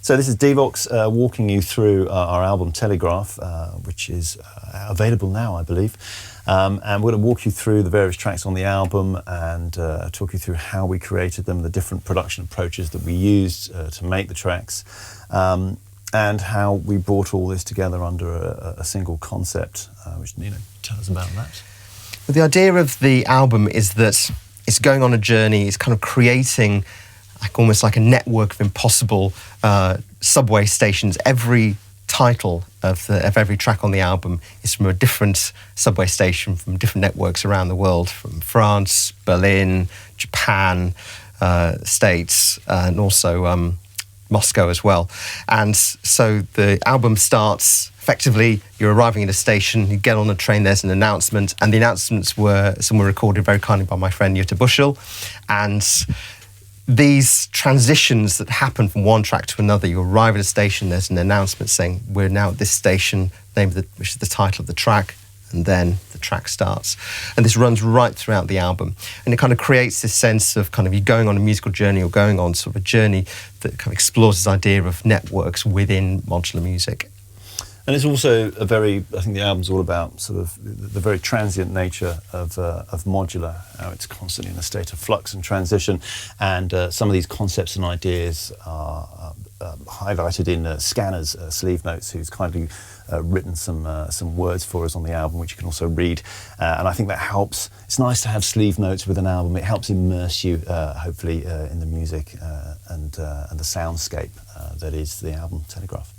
So this is DivKid walking you through our album Telegraph, which is available now, I believe. And we're going to walk you through the various tracks on the album and talk you through how we created them, the different production approaches that we used to make the tracks, and how we brought all this together under a single concept, which, tell us about that. Well, the idea of the album is that it's going on a journey, it's kind of creating almost like a network of impossible subway stations. Every title of every track on the album is from a different subway station from different networks around the world, from France, Berlin, Japan, States, and also Moscow as well. And so the album starts effectively, you're arriving at a station, you get on a train, there's an announcement, and the announcements were recorded very kindly by my friend Jutta Bushel. And these transitions that happen from one track to another, you arrive at a station, there's an announcement saying, we're now at this station, which is the title of the track, and then the track starts. And this runs right throughout the album. And it kind of creates this sense of kind of you going on a musical journey or going on sort of a journey that kind of explores this idea of networks within modular music. And it's also I think the album's all about sort of the very transient nature of modular, how it's constantly in a state of flux and transition. And some of these concepts and ideas are highlighted in Scanner's sleeve notes, who's kindly written some words for us on the album, which you can also read. And I think that helps. It's nice to have sleeve notes with an album. It helps immerse you, hopefully, in the music and the soundscape that is the album Telegraph.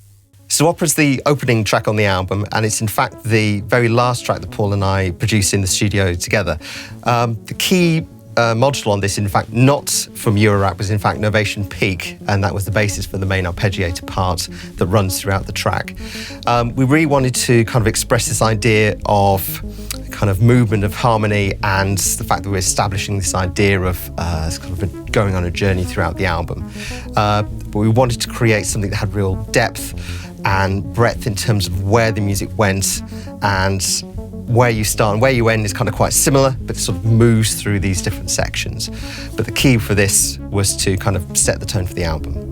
So Opera's the opening track on the album, and it's in fact the very last track that Paul and I produced in the studio together. The key module on this, in fact, not from Eurorap, was in fact Novation Peak, and that was the basis for the main arpeggiator part that runs throughout the track. We really wanted to kind of express this idea of kind of movement, of harmony, and the fact that we're establishing this idea of kind of going on a journey throughout the album. But we wanted to create something that had real depth and breadth in terms of where the music went, and where you start and where you end is kind of quite similar, but it sort of moves through these different sections. But the key for this was to kind of set the tone for the album.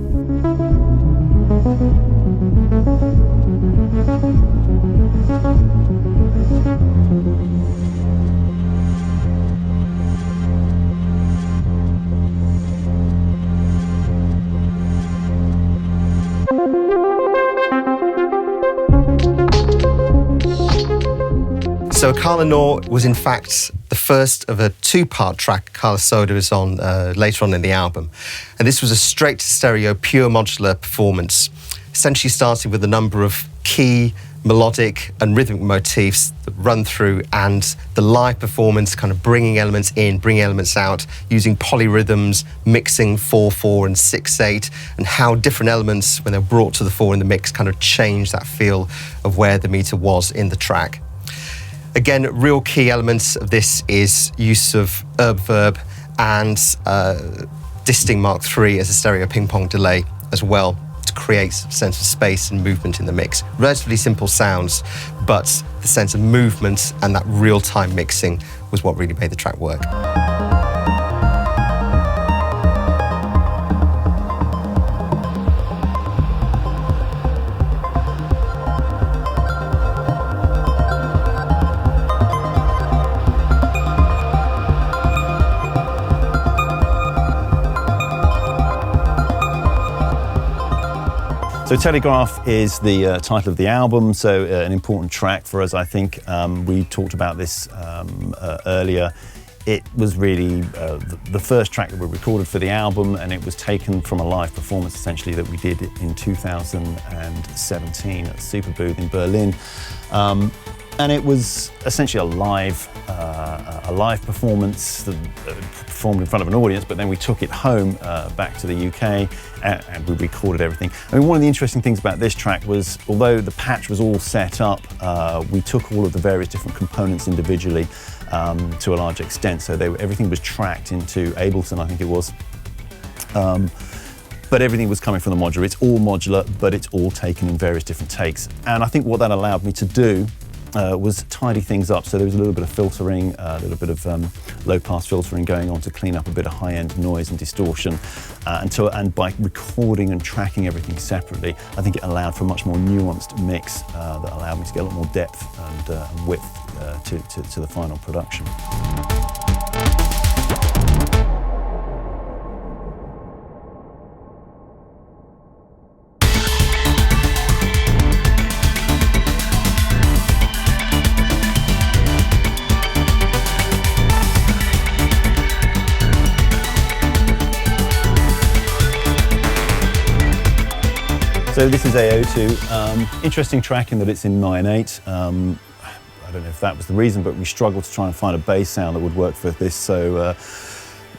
So Carla Nor was in fact the first of a two-part track Carla Soda is on later on in the album. And this was a straight to stereo, pure modular performance, essentially starting with a number of key melodic and rhythmic motifs that run through, and the live performance kind of bringing elements in, bringing elements out, using polyrhythms, mixing 4/4 and 6/8, and how different elements, when they're brought to the fore in the mix, kind of change that feel of where the meter was in the track. Again, real key elements of this is use of verb and Disting Mark III as a stereo ping-pong delay as well, to create a sense of space and movement in the mix. Relatively simple sounds, but the sense of movement and that real-time mixing was what really made the track work. So Telegraph is the title of the album, so an important track for us, I think. We talked about this earlier. It was really the first track that we recorded for the album, and it was taken from a live performance, essentially, that we did in 2017 at Superbooth in Berlin. And it was essentially a live performance that performed in front of an audience, but then we took it home back to the UK and we recorded everything. I mean, one of the interesting things about this track was, although the patch was all set up, we took all of the various different components individually to a large extent. So everything was tracked into Ableton, I think it was. But everything was coming from the modular. It's all modular, but it's all taken in various different takes. And I think what that allowed me to do was tidy things up. So there was a little bit of filtering, a little bit of low-pass filtering going on to clean up a bit of high-end noise and distortion. And by recording and tracking everything separately, I think it allowed for a much more nuanced mix that allowed me to get a lot more depth and width to the final production. So this is AO2. Interesting track in that it's in 9/8. I don't know if that was the reason, but we struggled to try and find a bass sound that would work for this. So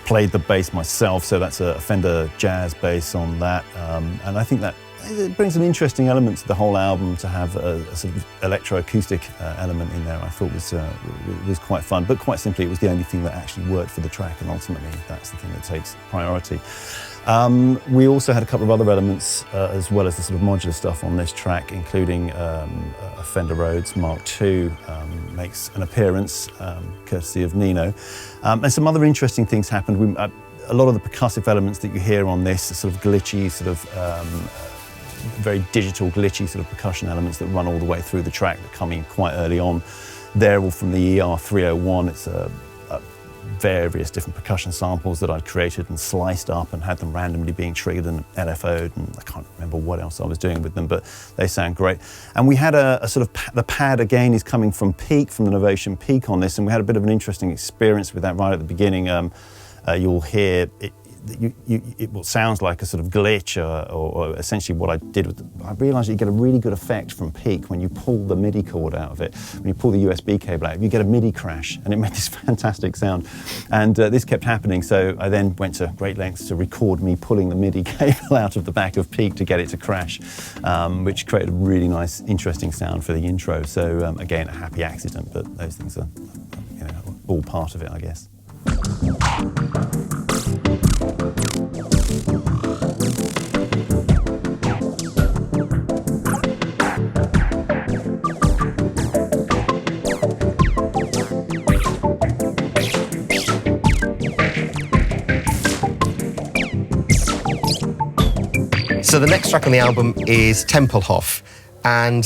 played the bass myself. So that's a Fender Jazz bass on that. And I think that it brings an interesting element to the whole album to have a sort of electroacoustic element in there. I thought was quite fun, but quite simply, it was the only thing that actually worked for the track, and ultimately, that's the thing that takes priority. We also had a couple of other elements as well as the sort of modular stuff on this track, including a Fender Rhodes Mark II makes an appearance, courtesy of Nino. And some other interesting things happened. A lot of the percussive elements that you hear on this are sort of glitchy, sort of very digital, glitchy sort of percussion elements that run all the way through the track that come in quite early on. They're all from the ER301. It's various different percussion samples that I'd created and sliced up and had them randomly being triggered and LFO'd, and I can't remember what else I was doing with them, but they sound great. And we had a sort of, the pad again is coming from Peak, from the Novation Peak on this, and we had a bit of an interesting experience with that right at the beginning. You'll hear what sounds like a sort of glitch, or essentially what I did I realized you get a really good effect from Peak when you pull the MIDI cord out of it. When you pull the USB cable out, you get a MIDI crash, and it made this fantastic sound. And this kept happening, so I then went to great lengths to record me pulling the MIDI cable out of the back of Peak to get it to crash, which created a really nice, interesting sound for the intro. So again, a happy accident, but those things are all part of it, I guess. So the next track on the album is Tempelhof, and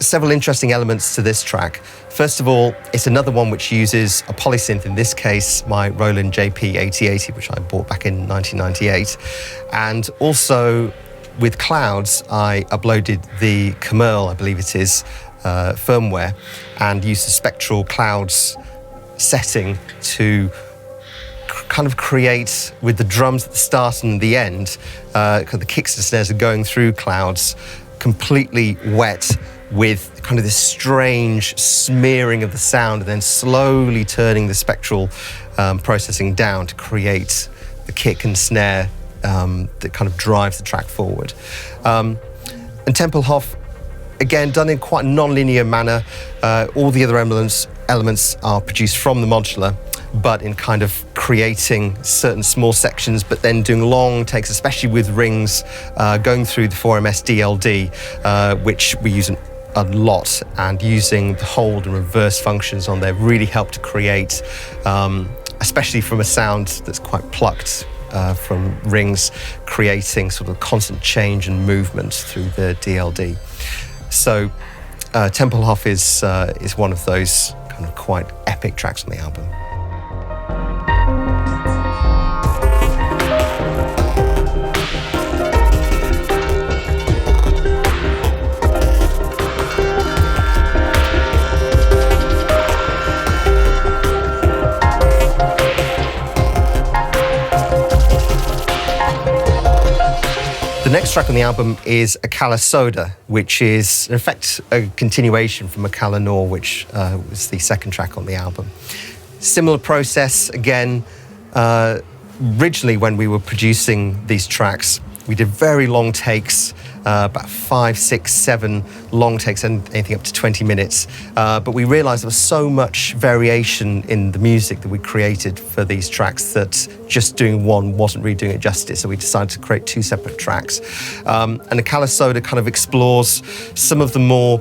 several interesting elements to this track. First of all, it's another one which uses a polysynth, in this case my Roland JP8080, which I bought back in 1998. And also with Clouds, I uploaded the Camille, I believe it is, firmware, and used the Spectral Clouds setting to kind of create, with the drums at the start and the end, the kicks and snares are going through Clouds, completely wet, with kind of this strange smearing of the sound, and then slowly turning the spectral processing down to create the kick and snare that kind of drives the track forward. And Tempelhof, again, done in quite a non-linear manner. All the other elements are produced from the modular, but in kind of creating certain small sections, but then doing long takes, especially with rings, going through the 4MS DLD, which we use a lot, and using the hold and reverse functions on there really help to create, especially from a sound that's quite plucked from rings, creating sort of constant change and movement through the DLD. So Tempelhof is one of those kind of quite epic tracks on the album. The next track on the album is Akala Soda, which is in effect a continuation from Akala Nor, which was the second track on the album. Similar process again. Originally, when we were producing these tracks, we did very long takes, about 5, 6, 7 long takes, and anything up to 20 minutes. But we realized there was so much variation in the music that we created for these tracks that just doing one wasn't really doing it justice. So we decided to create 2 separate tracks. And Akala Soda kind of explores some of the more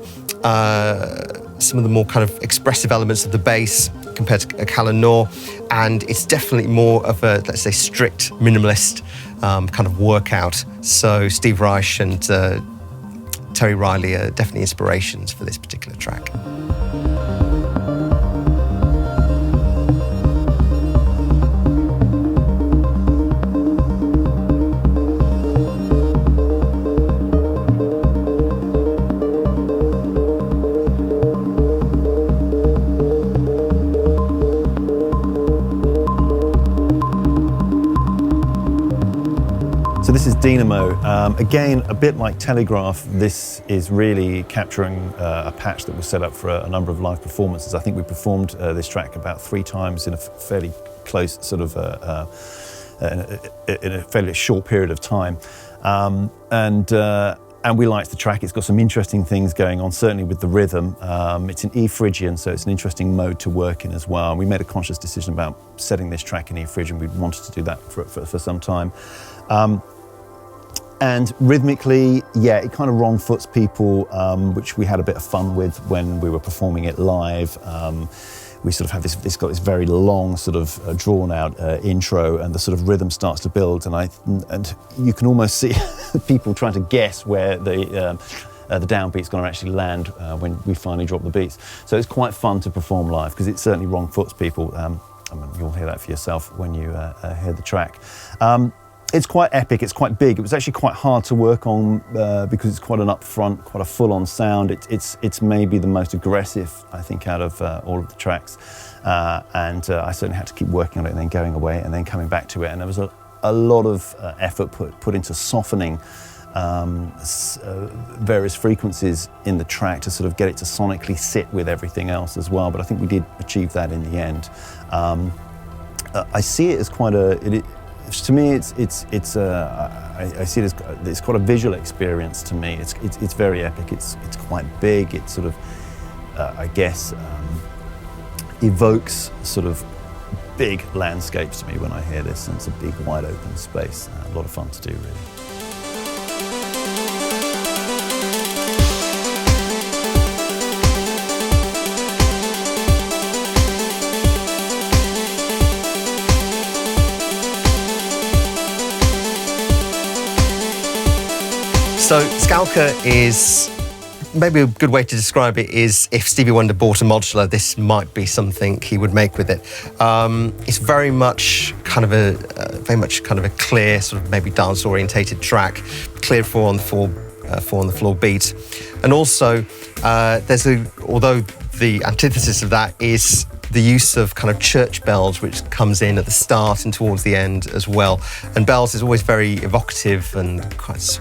some of the more kind of expressive elements of the bass compared to Callan Nor, and it's definitely more of a, let's say, strict minimalist kind of workout. So Steve Reich and Terry Riley are definitely inspirations for this particular track. So this is Dynamo. Again, a bit like Telegraph, this is really capturing a patch that was set up for a number of live performances. I think we performed this track about 3 times in a fairly close sort of, in a fairly short period of time. And we liked the track. It's got some interesting things going on, certainly with the rhythm. It's in E Phrygian, so it's an interesting mode to work in as well. And we made a conscious decision about setting this track in E Phrygian. We wanted to do that for some time. And rhythmically, yeah, it kind of wrong foots people, which we had a bit of fun with when we were performing it live. We sort of have it's got this very long sort of drawn out intro, and the sort of rhythm starts to build, and you can almost see people trying to guess where the downbeat's going to actually land when we finally drop the beats. So it's quite fun to perform live because it certainly wrong foots people. I mean, you'll hear that for yourself when you hear the track. It's quite epic, it's quite big. It was actually quite hard to work on because it's quite an upfront, quite a full-on sound. It's maybe the most aggressive, I think, out of all of the tracks. And I certainly had to keep working on it and then going away and then coming back to it. And there was a lot of effort put into softening various frequencies in the track to sort of get it to sonically sit with everything else as well. But I think we did achieve that in the end. I see it as quite to me, I see it as it's quite a visual experience to me. It's very epic. It's quite big. It sort of, I guess, evokes sort of big landscapes to me when I hear this, and it's a big, wide open space. A lot of fun to do, really. So Scalca is, maybe a good way to describe it is if Stevie Wonder bought a modular, this might be something he would make with it. It's very much kind of a clear, sort of maybe dance orientated track, clear 4 on the floor beat, and also although the antithesis of that is the use of kind of church bells, which comes in at the start and towards the end as well. And bells is always very evocative and creates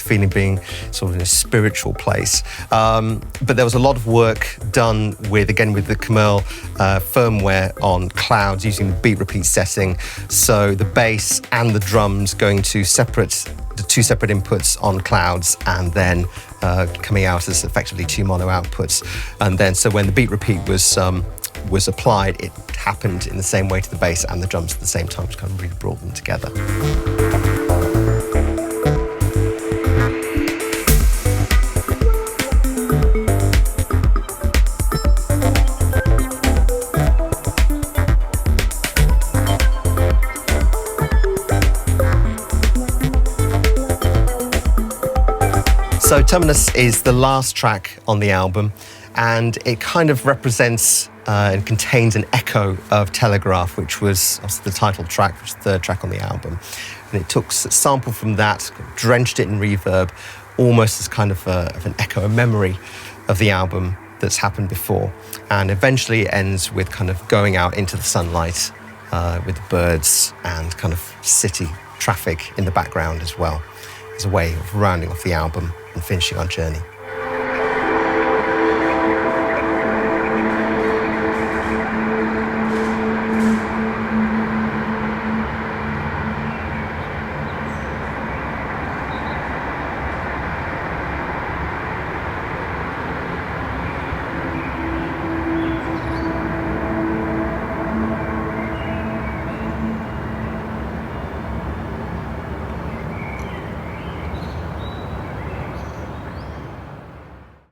a feeling of being sort of in a spiritual place. But there was a lot of work done with the Camel firmware on clouds using the beat repeat setting. So the bass and the drums going to the 2 separate inputs on clouds, and then coming out as effectively 2 mono outputs. And then so when the beat repeat was applied, it happened in the same way to the bass and the drums at the same time, which kind of really brought them together. So Terminus is the last track on the album, and it kind of represents and contains an echo of Telegraph, which was obviously the title track, which is the 3rd track on the album. And it took a sample from that, drenched it in reverb, almost as kind of an echo, a memory of the album that's happened before. And eventually it ends with kind of going out into the sunlight with the birds and kind of city traffic in the background as well, as a way of rounding off the album and finishing our journey.